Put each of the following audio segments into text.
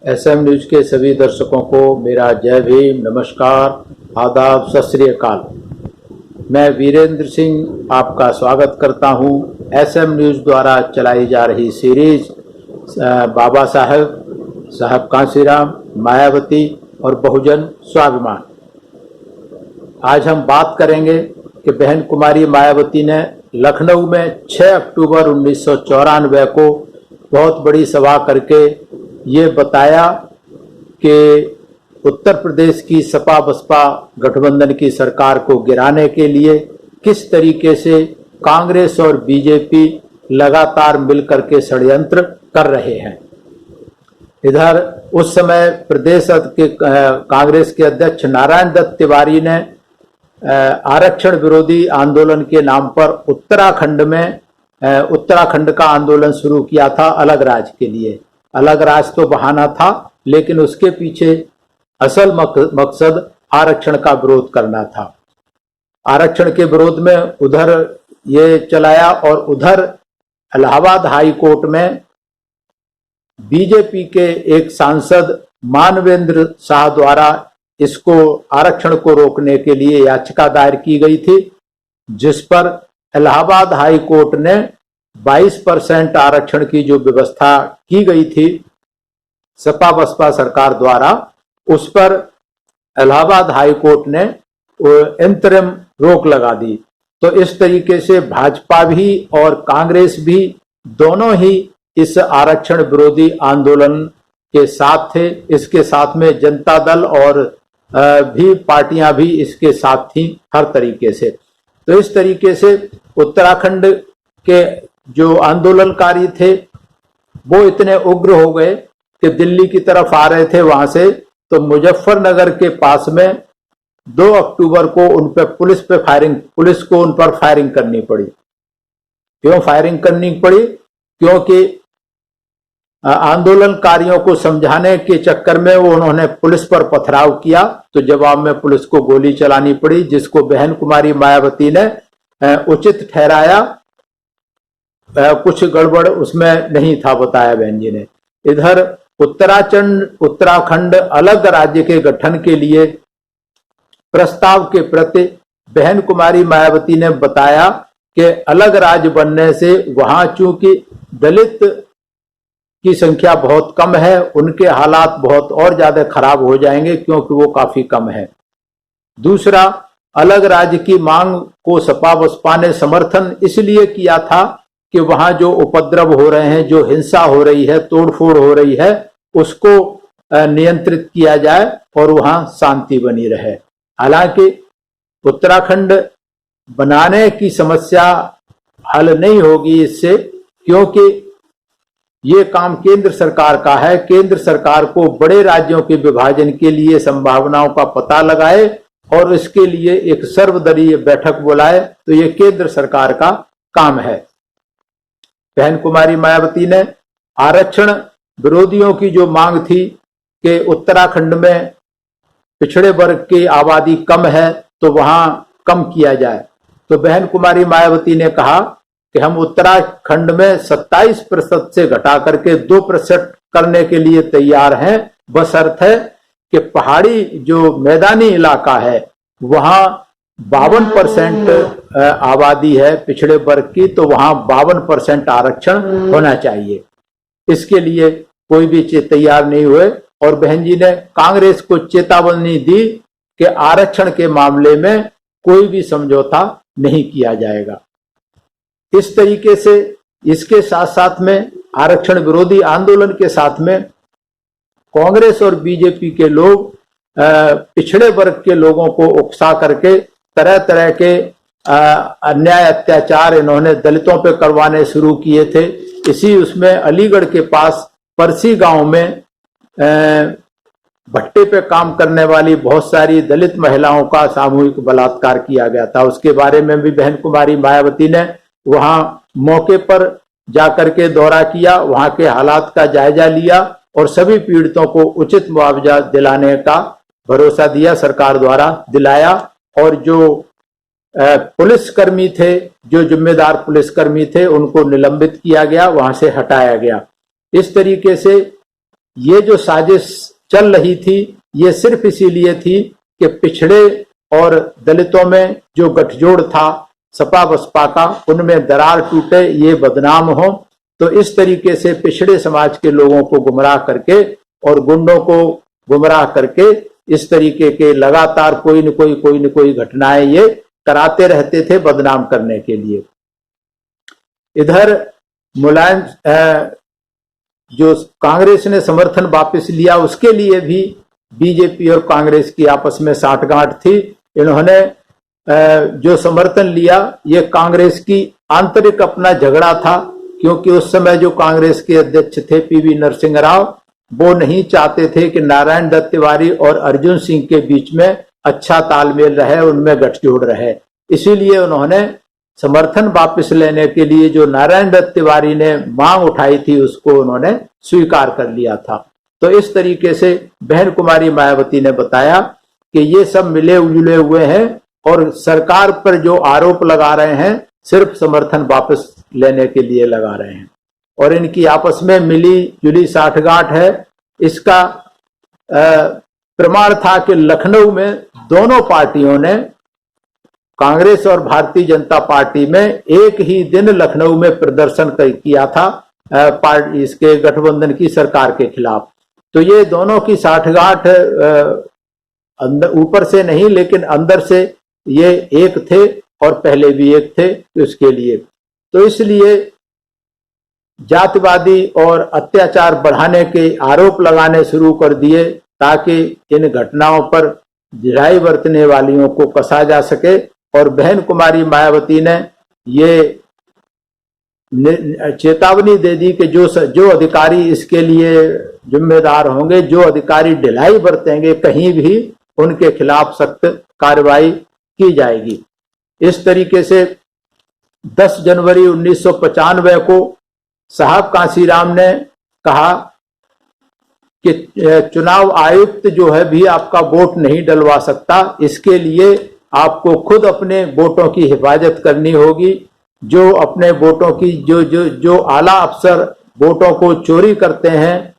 SM news के सभी दर्शकों को मेरा जय भीम, नमस्कार, आदाब, सत श्री अकाल। मैं वीरेंद्र सिंह आपका स्वागत करता हूं एसएम न्यूज द्वारा चलाई जा रही सीरीज बाबा साहब कांशीराम, मायावती और बहुजन स्वाभिमान। आज हम बात करेंगे कि बहन कुमारी मायावती ने लखनऊ में 6 अक्टूबर 1994 को बहुत बड़ी सभा करके ये बताया कि उत्तर प्रदेश की सपा बसपा गठबंधन की सरकार को गिराने के लिए किस तरीके से कांग्रेस और बीजेपी लगातार मिलकर के षड्यंत्र कर रहे हैं। इधर उस समय प्रदेश के कांग्रेस के अध्यक्ष नारायण दत्त तिवारी ने आरक्षण विरोधी आंदोलन के नाम पर उत्तराखंड का आंदोलन शुरू किया था अलग राज्य के लिए। अलग राज्य तो बहाना था, लेकिन उसके पीछे असल मकसद आरक्षण का विरोध करना था। आरक्षण के विरोध में उधर ये चलाया और उधर इलाहाबाद हाई कोर्ट में बीजेपी के एक सांसद मानवेंद्र शाह द्वारा इसको आरक्षण को रोकने के लिए याचिका दायर की गई थी, जिस पर इलाहाबाद हाई कोर्ट ने 22% आरक्षण की जो व्यवस्था की गई थी सपा बसपा सरकार द्वारा, उस पर इलाहाबाद हाई कोर्ट ने इंतरिम रोक लगा दी। तो इस तरीके से भाजपा भी और कांग्रेस भी दोनों ही इस आरक्षण विरोधी आंदोलन के साथ थे। इसके साथ में जनता दल और भी पार्टियां भी इसके साथ थी हर तरीके से। तो इस तरीके से उत्तराखंड के जो आंदोलनकारी थे वो इतने उग्र हो गए कि दिल्ली की तरफ आ रहे थे वहां से, तो मुजफ्फरनगर के पास में 2 अक्टूबर को पुलिस को उन पर फायरिंग करनी पड़ी। क्यों फायरिंग करनी पड़ी? क्योंकि आंदोलनकारियों को समझाने के चक्कर में उन्होंने पुलिस पर पथराव किया, तो जवाब में पुलिस को गोली चलानी पड़ी, जिसको बहन कुमारी मायावती ने उचित ठहराया। कुछ गड़बड़ उसमें नहीं था, बताया बहन जी ने। इधर उत्तराखंड अलग राज्य के गठन के लिए प्रस्ताव के प्रति बहन कुमारी मायावती ने बताया कि अलग राज्य बनने से वहां चूंकि दलित की संख्या बहुत कम है, उनके हालात बहुत और ज्यादा खराब हो जाएंगे क्योंकि वो काफी कम है। दूसरा, अलग राज्य की मांग को सपा बसपा ने समर्थन इसलिए किया था कि वहां जो उपद्रव हो रहे हैं, जो हिंसा हो रही है, तोड़फोड़ हो रही है, उसको नियंत्रित किया जाए और वहां शांति बनी रहे। हालांकि उत्तराखंड बनाने की समस्या हल नहीं होगी इससे, क्योंकि ये काम केंद्र सरकार का है। केंद्र सरकार को बड़े राज्यों के विभाजन के लिए संभावनाओं का पता लगाए और इसके लिए एक सर्वदलीय बैठक बुलाए, तो ये केंद्र सरकार का काम है। बहन कुमारी मायावती ने आरक्षण विरोधियों की जो मांग थी कि उत्तराखंड में पिछड़े वर्ग की आबादी कम है तो वहां कम किया जाए, तो बहन कुमारी मायावती ने कहा कि हम उत्तराखंड में 27% से घटा करके 2% करने के लिए तैयार हैं, बशर्ते कि पहाड़ी जो मैदानी इलाका है वहां 52% आबादी है पिछड़े वर्ग की, तो वहां 52% आरक्षण होना चाहिए। इसके लिए कोई भी तैयार नहीं हुए और बहन जी ने कांग्रेस को चेतावनी दी कि आरक्षण के मामले में कोई भी समझौता नहीं किया जाएगा। इस तरीके से इसके साथ साथ में आरक्षण विरोधी आंदोलन के साथ में कांग्रेस और बीजेपी के लोग पिछड़े वर्ग के लोगों को उकसा करके तरह तरह के अन्याय अत्याचार इन्होंने दलितों पे करवाने शुरू किए थे। इसी उसमें अलीगढ़ के पास परसी गांव में भट्टे पे काम करने वाली बहुत सारी दलित महिलाओं का सामूहिक बलात्कार किया गया था। उसके बारे में भी बहन कुमारी मायावती ने वहां मौके पर जाकर के दौरा किया, वहां के हालात का जायजा लिया और सभी पीड़ितों को उचित मुआवजा दिलाने का भरोसा दिया, सरकार द्वारा दिलाया। और जो पुलिसकर्मी थे, जो जिम्मेदार पुलिसकर्मी थे, उनको निलंबित किया गया, वहां से हटाया गया। इस तरीके से ये जो साजिश चल रही थी ये सिर्फ इसीलिए थी कि पिछड़े और दलितों में जो गठजोड़ था सपा बसपा का, उनमें दरार टूटे, ये बदनाम हो। तो इस तरीके से पिछड़े समाज के लोगों को गुमराह करके और गुंडों को गुमराह करके इस तरीके के लगातार कोई न कोई घटनाएं ये कराते रहते थे बदनाम करने के लिए। इधर मुलायम जो कांग्रेस ने समर्थन वापस लिया उसके लिए भी बीजेपी और कांग्रेस की आपस में साठगांठ थी। इन्होंने जो समर्थन लिया ये कांग्रेस की आंतरिक अपना झगड़ा था, क्योंकि उस समय जो कांग्रेस के अध्यक्ष थे पीवी नरसिंह राव, वो नहीं चाहते थे कि नारायण दत्त तिवारी और अर्जुन सिंह के बीच में अच्छा तालमेल रहे, उनमें गठजोड़ रहे। इसीलिए उन्होंने समर्थन वापस लेने के लिए जो नारायण दत्त तिवारी ने मांग उठाई थी उसको उन्होंने स्वीकार कर लिया था। तो इस तरीके से बहन कुमारी मायावती ने बताया कि ये सब मिले जुले हुए हैं और सरकार पर जो आरोप लगा रहे हैं सिर्फ समर्थन वापस लेने के लिए लगा रहे हैं और इनकी आपस में मिली जुली साठगांठ है। इसका प्रमाण था कि लखनऊ में दोनों पार्टियों ने, कांग्रेस और भारतीय जनता पार्टी में, एक ही दिन लखनऊ में प्रदर्शन किया था पार्टी इसके गठबंधन की सरकार के खिलाफ। तो ये दोनों की साठगांठ अंदर ऊपर से नहीं लेकिन अंदर से ये एक थे और पहले भी एक थे उसके लिए। तो इसलिए जातिवादी और अत्याचार बढ़ाने के आरोप लगाने शुरू कर दिए ताकि इन घटनाओं पर जिराई बरतने वालियों को कसा जा सके। और बहन कुमारी मायावती ने ये चेतावनी दे दी कि जो अधिकारी इसके लिए जिम्मेदार होंगे, जो अधिकारी ढिलाई बरतेंगे कहीं भी, उनके खिलाफ सख्त कार्रवाई की जाएगी। इस तरीके से 10 जनवरी 1995 को साहब कांसीराम ने कहा कि चुनाव आयुक्त जो है भी आपका वोट नहीं डलवा सकता, इसके लिए आपको खुद अपने वोटों की हिफाजत करनी होगी। जो अपने वोटों की जो आला अफसर वोटों को चोरी करते हैं,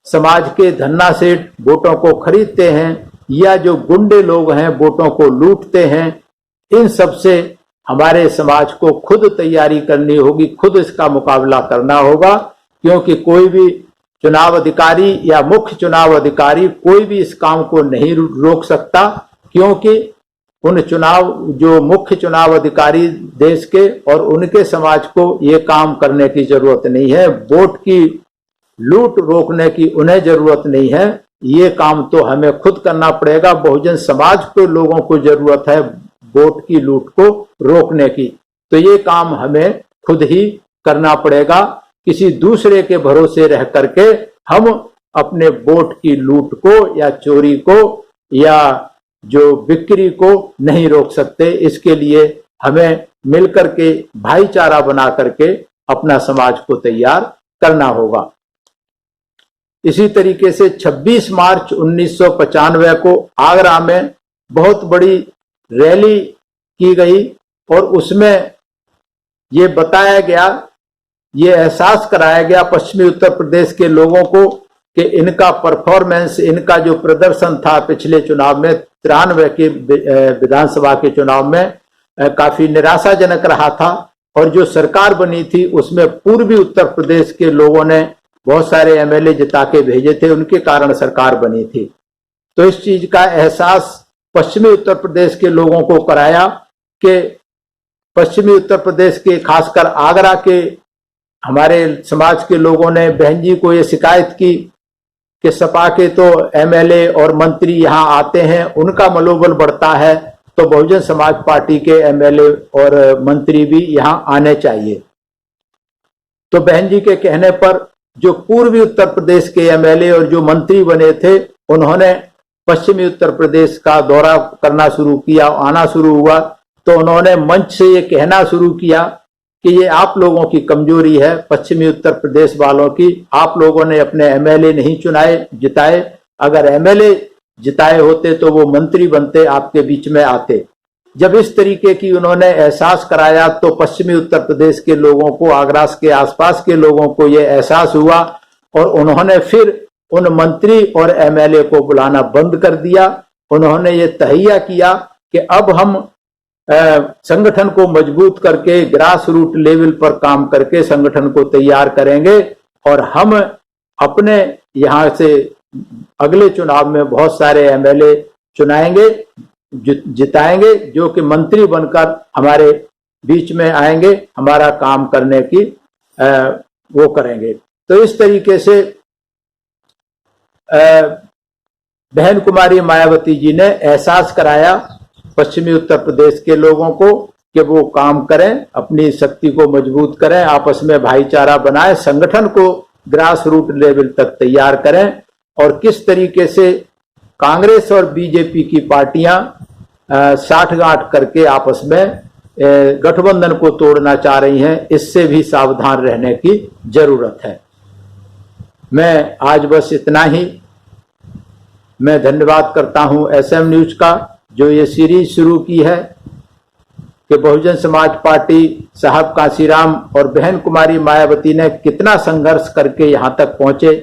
समाज के धन्ना सेठ वोटों को खरीदते हैं, या जो गुंडे लोग हैं वोटों को लूटते हैं, इन सब से हमारे समाज को खुद तैयारी करनी होगी, खुद इसका मुकाबला करना होगा। क्योंकि कोई भी चुनाव अधिकारी या मुख्य चुनाव अधिकारी कोई भी इस काम को नहीं रोक सकता, क्योंकि उन जो मुख्य चुनाव अधिकारी देश के और उनके समाज को ये काम करने की जरूरत नहीं है। वोट की लूट रोकने की उन्हें जरूरत नहीं है, ये काम तो हमें खुद करना पड़ेगा। बहुजन समाज के लोगों को जरूरत है वोट की लूट को रोकने की, तो ये काम हमें खुद ही करना पड़ेगा। किसी दूसरे के भरोसे रह करके हम अपने वोट की लूट को या चोरी को या जो बिक्री को नहीं रोक सकते। इसके लिए हमें मिलकर के भाईचारा बना करके अपना समाज को तैयार करना होगा। इसी तरीके से 26 मार्च 1995 को आगरा में बहुत बड़ी रैली की गई और उसमें ये बताया गया, ये एहसास कराया गया पश्चिमी उत्तर प्रदेश के लोगों को कि इनका परफॉर्मेंस, इनका जो प्रदर्शन था पिछले चुनाव में 93 के विधानसभा के चुनाव में काफी निराशाजनक रहा था। और जो सरकार बनी थी उसमें पूर्वी उत्तर प्रदेश के लोगों ने बहुत सारे एमएलए जिता के भेजे थे, उनके कारण सरकार बनी थी। तो इस चीज का एहसास पश्चिमी उत्तर प्रदेश के लोगों को कराया कि पश्चिमी उत्तर प्रदेश के खासकर आगरा के हमारे समाज के लोगों ने बहन जी को ये शिकायत की कि सपा के तो एमएलए और मंत्री यहाँ आते हैं, उनका मनोबल बढ़ता है, तो बहुजन समाज पार्टी के एमएलए और मंत्री भी यहाँ आने चाहिए। तो बहन जी के कहने पर जो पूर्वी उत्तर प्रदेश के एमएलए और जो मंत्री बने थे उन्होंने पश्चिमी उत्तर प्रदेश का दौरा करना शुरू किया, आना शुरू हुआ। तो उन्होंने मंच से ये कहना शुरू किया कि ये आप लोगों की कमजोरी है, पश्चिमी उत्तर प्रदेश वालों की। आप लोगों ने अपने एमएलए नहीं जिताए, अगर एमएलए जिताए होते तो वो मंत्री बनते, आपके बीच में आते। जब इस तरीके की उन्होंने एहसास कराया तो पश्चिमी उत्तर प्रदेश के लोगों को, आगरा के आसपास के लोगों को ये एहसास हुआ और उन्होंने फिर उन मंत्री और एमएलए को बुलाना बंद कर दिया। उन्होंने ये तहैया किया कि अब हम संगठन को मजबूत करके ग्रास रूट लेवल पर काम करके संगठन को तैयार करेंगे और हम अपने यहां से अगले चुनाव में बहुत सारे एमएलए चुनाएंगे, जिताएंगे, जो कि मंत्री बनकर हमारे बीच में आएंगे, हमारा काम करने की वो करेंगे। तो इस तरीके से बहन कुमारी मायावती जी ने एहसास कराया पश्चिमी उत्तर प्रदेश के लोगों को कि वो काम करें, अपनी शक्ति को मजबूत करें, आपस में भाईचारा बनाए, संगठन को ग्रास रूट लेवल तक तैयार करें और किस तरीके से कांग्रेस और बीजेपी की पार्टियां साठगांठ करके आपस में गठबंधन को तोड़ना चाह रही हैं, इससे भी सावधान रहने की जरूरत है। मैं आज बस इतना ही। मैं धन्यवाद करता हूं एसएम न्यूज का, जो ये सीरीज शुरू की है कि बहुजन समाज पार्टी साहब कांशीराम और बहन कुमारी मायावती ने कितना संघर्ष करके यहां तक पहुंचे,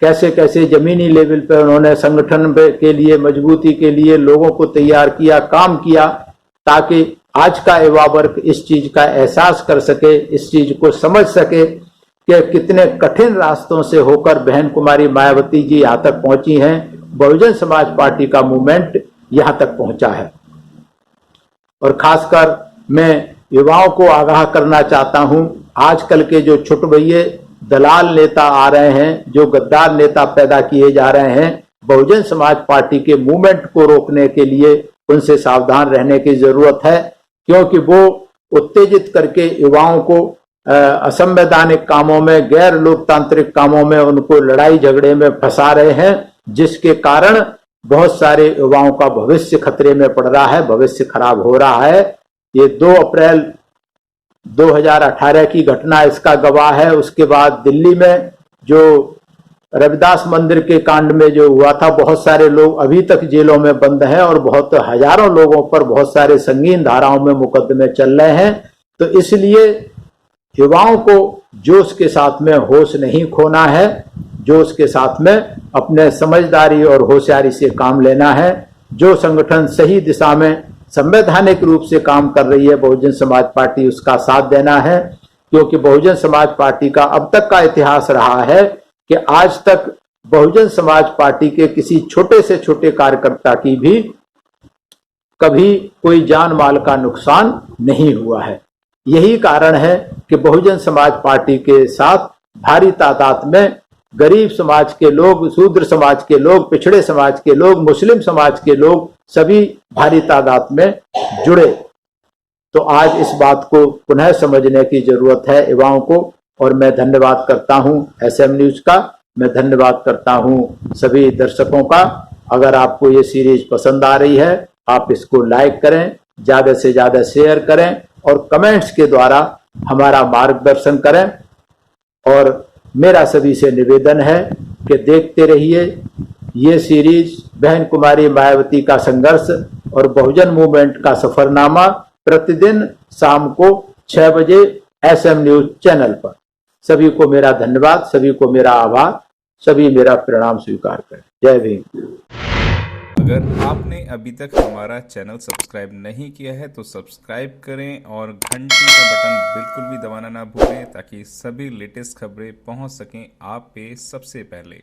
कैसे कैसे जमीनी लेवल पे उन्होंने संगठन के लिए, मजबूती के लिए लोगों को तैयार किया, काम किया, ताकि आज का युवा वर्ग इस चीज का एहसास कर सके, इस चीज को समझ सके कि कितने कठिन रास्तों से होकर बहन कुमारी मायावती जी यहां तक पहुंची हैं, बहुजन समाज पार्टी का मूवमेंट यहां तक पहुंचा है। और खासकर मैं युवाओं को आगाह करना चाहता हूं, आजकल के जो छुटभइये दलाल नेता आ रहे हैं, जो गद्दार नेता पैदा किए जा रहे हैं, बहुजन समाज पार्टी के मूवमेंट को रोकने के लिए उनसे सावधान रहने की जरूरत है, क्योंकि वो उत्तेजित करके युवाओं को असंवैधानिक कामों में, गैर लोकतांत्रिक कामों में उनको लड़ाई झगड़े में फंसा रहे हैं, जिसके कारण बहुत सारे युवाओं का भविष्य खतरे में पड़ रहा है, भविष्य खराब हो रहा है। ये 2 अप्रैल 2018 की घटना इसका गवाह है। उसके बाद दिल्ली में जो रविदास मंदिर के कांड में जो हुआ था, बहुत सारे लोग अभी तक जेलों में बंद हैं और बहुत हजारों लोगों पर बहुत सारे संगीन धाराओं में मुकदमे चल रहे हैं। तो इसलिए युवाओं को जोश के साथ में होश नहीं खोना है, जोश के साथ में अपने समझदारी और होशियारी से काम लेना है। जो संगठन सही दिशा में संवैधानिक रूप से काम कर रही है बहुजन समाज पार्टी, उसका साथ देना है, क्योंकि बहुजन समाज पार्टी का अब तक का इतिहास रहा है कि आज तक बहुजन समाज पार्टी के किसी छोटे से छोटे कार्यकर्ता की भी कभी कोई जान माल का नुकसान नहीं हुआ है। यही कारण है कि बहुजन समाज पार्टी के साथ भारी तादाद में गरीब समाज के लोग, शूद्र समाज के लोग, पिछड़े समाज के लोग, मुस्लिम समाज के लोग सभी भारी तादाद में जुड़े। तो आज इस बात को पुनः समझने की जरूरत है युवाओं को। और मैं धन्यवाद करता हूं एसएम न्यूज का, मैं धन्यवाद करता हूं सभी दर्शकों का। अगर आपको ये सीरीज पसंद आ रही है, आप इसको लाइक करें, ज्यादा से ज्यादा शेयर करें और कमेंट्स के द्वारा हमारा मार्गदर्शन करें। और मेरा सभी से निवेदन है कि देखते रहिए ये सीरीज बहन कुमारी मायावती का संघर्ष और बहुजन मूवमेंट का सफरनामा, प्रतिदिन शाम को 6 बजे एसएम न्यूज चैनल पर। सभी को मेरा धन्यवाद, सभी को मेरा आभार, सभी मेरा प्रणाम स्वीकार करें। जय भीम। अगर आपने अभी तक हमारा चैनल सब्सक्राइब नहीं किया है तो सब्सक्राइब करें और घंटी का बटन बिल्कुल भी दबाना ना भूलें, ताकि सभी लेटेस्ट खबरें पहुंच सकें आप पे सबसे पहले।